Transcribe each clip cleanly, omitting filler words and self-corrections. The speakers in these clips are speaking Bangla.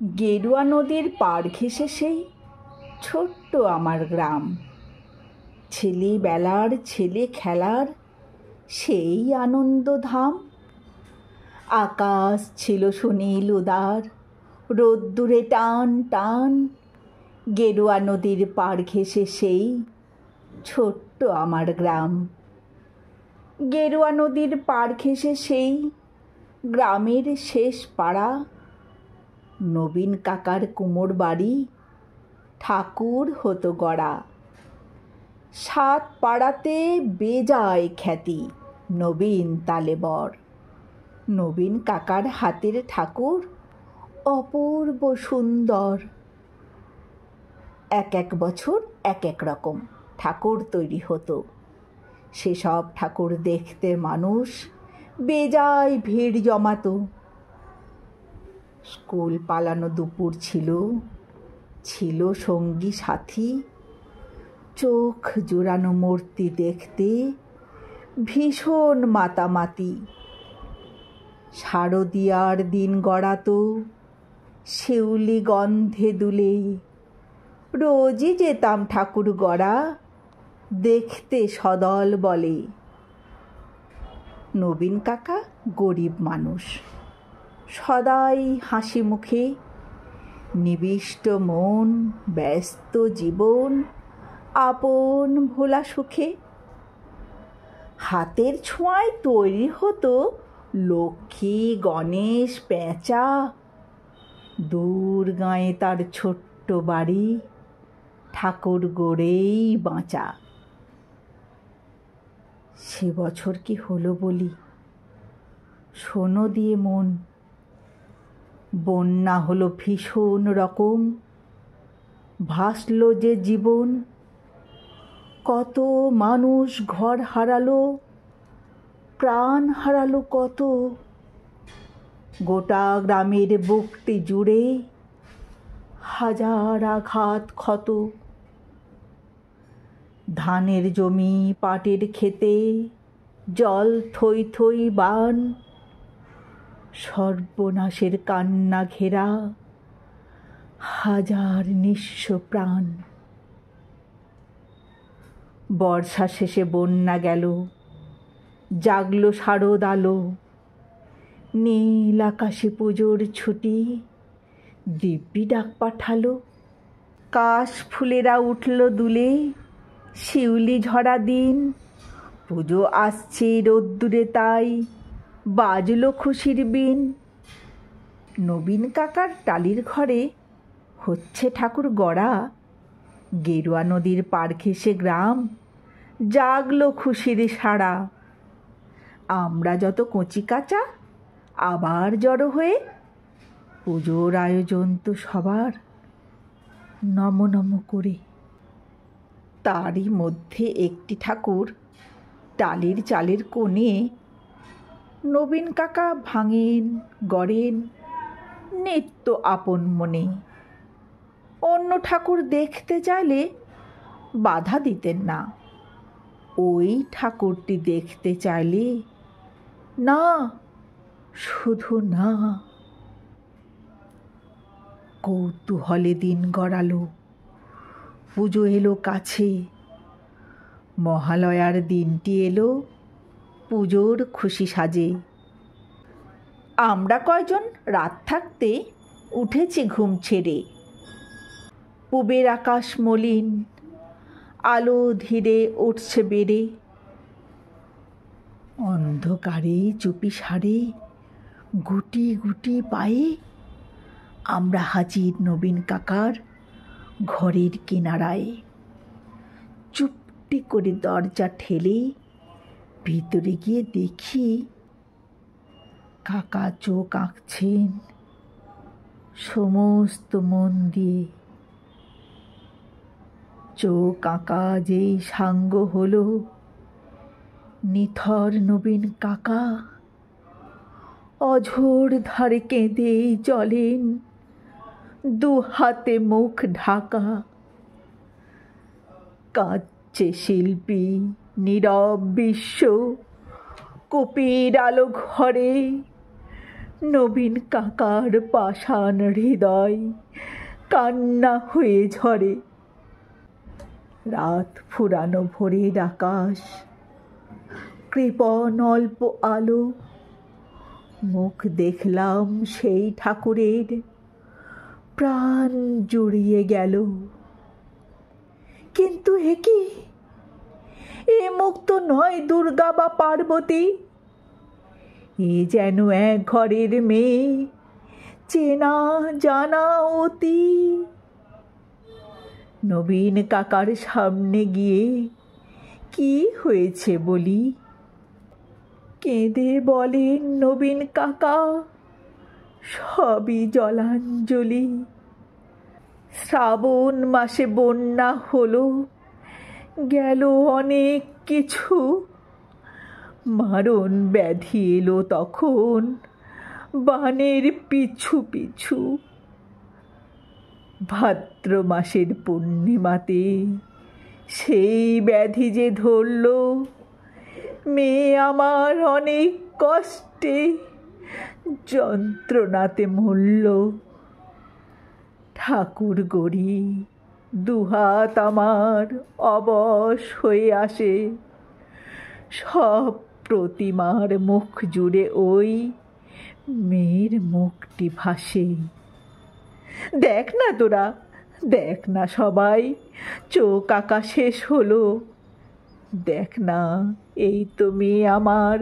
গেরুয়া নদীর পাড় ঘেঁষে সেই ছোট্ট আমার গ্রাম। ছেলেবেলার ছেলে খেলার সেই আনন্দধাম। আকাশ ছিল সুনীল উদার, রোদ্দুরে টান টান। গেরুয়া নদীর পাড় ঘেঁষে সেই ছোট্ট আমার গ্রাম। গেরুয়া নদীর পাড় ঘেঁষে সেই গ্রামের শেষ পাড়া। নবীন কাকার কুমোর বাড়ি, ঠাকুর হতো গড়া। 7 পাড়াতে বেজায় খ্যাতি, নবীন তালেবর। নবীন কাকার হাতের ঠাকুর অপূর্ব সুন্দর। এক এক বছর এক এক রকম ঠাকুর তৈরি হতো। সেসব ঠাকুর দেখতে মানুষ বেজায় ভিড় জমাতো। স্কুল পালানো দুপুর ছিল, ছিল সঙ্গী সাথী। চোখ জোড়ানো মূর্তি দেখতে ভীষণ মাতামাতি। শারদিয়ার দিন গড়াতো শিউলি গন্ধে দুলে। রোজই যেতাম ঠাকুর গড়া দেখতে সদল বলে। নবীন কাকা গরিব মানুষ, সদাই হাসি মুখে। নিবিষ্ট মন, ব্যস্ত জীবন, আপন ভোলা সুখে। হাতের ছোঁয়ায় তৈরি হতো লক্ষ্মী, গণেশ, পেঁচা। দূর গাঁয়ে তার ছোট্ট বাড়ি, ঠাকুর গড়েই বাঁচা। সে বছর কি হলো বলি, শোনো দিয়ে মন। বন্যা হলো ভীষণ রকম, ভাসল যে জীবন। কত মানুষ ঘর হারালো, প্রাণ হারালো কত। গোটা গ্রামের বুকটি জুড়ে হাজার আঘাত ক্ষত। ধানের জমি, পাটের ক্ষেতে জল থই থই বান। সর্বনাশের কান্না ঘেরা হাজার নিঃস্ব প্রাণ। বর্ষা শেষে বন্যা গেল, জাগলো শারদ আলো। নীল আকাশে পুজোর ছুটি, দিব্যি ডাক পাঠালো। কাশ ফুলেরা উঠল দুলে, শিউলি ঝরা দিন। পুজো আসছে রোদ্দুরে তাই বাজলো খুশির বিন। নবীন কাকার টালির ঘরে হচ্ছে ঠাকুর গড়া। গেরুয়া নদীর পাড় ঘেঁষে গ্রাম, জাগলো খুশির সাড়া। আমরা যত কচি কাঁচা আবার জড়ো হয়ে, পুজোর আয়োজন তো সবার নম নম করে। তারই মধ্যে একটি ঠাকুর টালির চালের কোণে। নবীন কাকা ভাঙেন, গড়েন নিত্য আপন মনে। অন্য ঠাকুর দেখতে চাইলে বাধা দিতেন না। ওই ঠাকুরটি দেখতে চাইলে না, শুধু না। কৌতূহলে দিন গড়ালো, পুজো এলো কাছে। মহালয়ার দিনটি এলো, পুজোর খুশি সাজে। আমরা কয়জন রাত থাকতে উঠেছি ঘুম ছেড়ে। পূবের আকাশ মলিন, আলো ধীরে উঠছে বেড়ে। অন্ধকারে চুপি সারে, গুটি গুটি পায়ে আমরা হাজির নবীন কাকার ঘরের কিনারায়। চুপটি করে দরজা ঠেলে ভিতরে গিয়ে দেখি কাকা চোখ আঁকছেন সমস্ত মন দিয়ে। চোখ আঁকা যেই সাঙ্গ হলো, নিথর নবীন কাকা অঝোর ধারে কেঁদে চলেন, 2 হাতে মুখ ঢাকা। কাঁদছে শিল্পী, নীরব বিশ্ব, কপির আলো ঘরে। নবীন কাকার পাষাণ হৃদয় কান্না হয়ে ঝরে। রাত ফুরানো ভোরের আকাশ, কৃপণ অল্প আলো, মুখ দেখলাম সেই ঠাকুরের, প্রাণ জুড়িয়ে গেল। কিন্তু এ কি, এ মুখ তো নয় দুর্গা বা পার্বতী, এ যেন এক ঘরের মেয়ে, চেনা জানা অতি। নবীন কাকার সামনে গিয়ে কি হয়েছে বলি। কেঁদে বলেন নবীন কাকা, সবই জলাঞ্জলি। শ্রাবণ মাসে বন্যা হলো, গেল অনেক কিছু। মারণ ব্যাধি এলো তখন বানের পিছু পিছু। ভাদ্র মাসের পূর্ণিমাতে সেই ব্যাধি যে ধরল, মেয়ে আমার অনেক কষ্টে যন্ত্রণাতে মরল। ঠাকুর গড়ি দুহাত আমার অবশ হয়ে আসে, সব প্রতিমার মুখ জুড়ে ওই মেয়ের মুখটি ভাসে। দেখ না তোরা, দেখ না সবাই, চোখ আঁকা শেষ হলো। দেখ না, এই তো মেয়ে আমার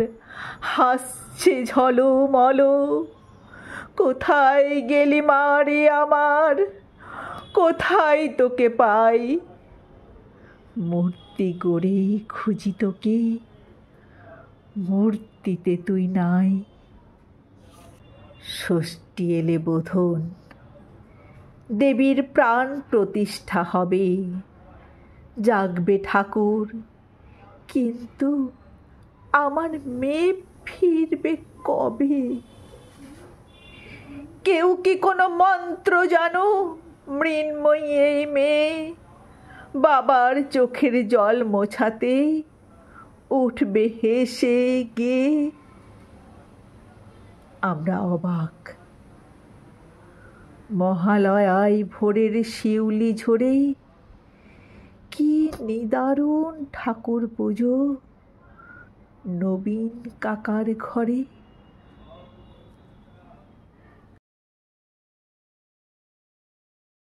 হাসছে ঝলমল। কোথায় গেলি মারে আমার, কোথায় তোকে পাই। মূর্তি গড়ে খুঁজি তোকে, মূর্তিতে তুই নাই। ষষ্ঠী এলে বোধন, দেবীর প্রাণ প্রতিষ্ঠা হবে, জাগবে ঠাকুর। কিন্তু আমার মেয়ে ফিরবে কবে? কেউ কি কোনো মন্ত্র জানো, মৃন্ময়ী এই মেয়ে বাবার চোখের জল মোছাতে উঠবে হেসে গে? আমরা অবাক। মহালয়ায় ভোরের শিউলি ঝরে কি নিদারুণ ঠাকুর পুজো নবীন কাকার ঘরে।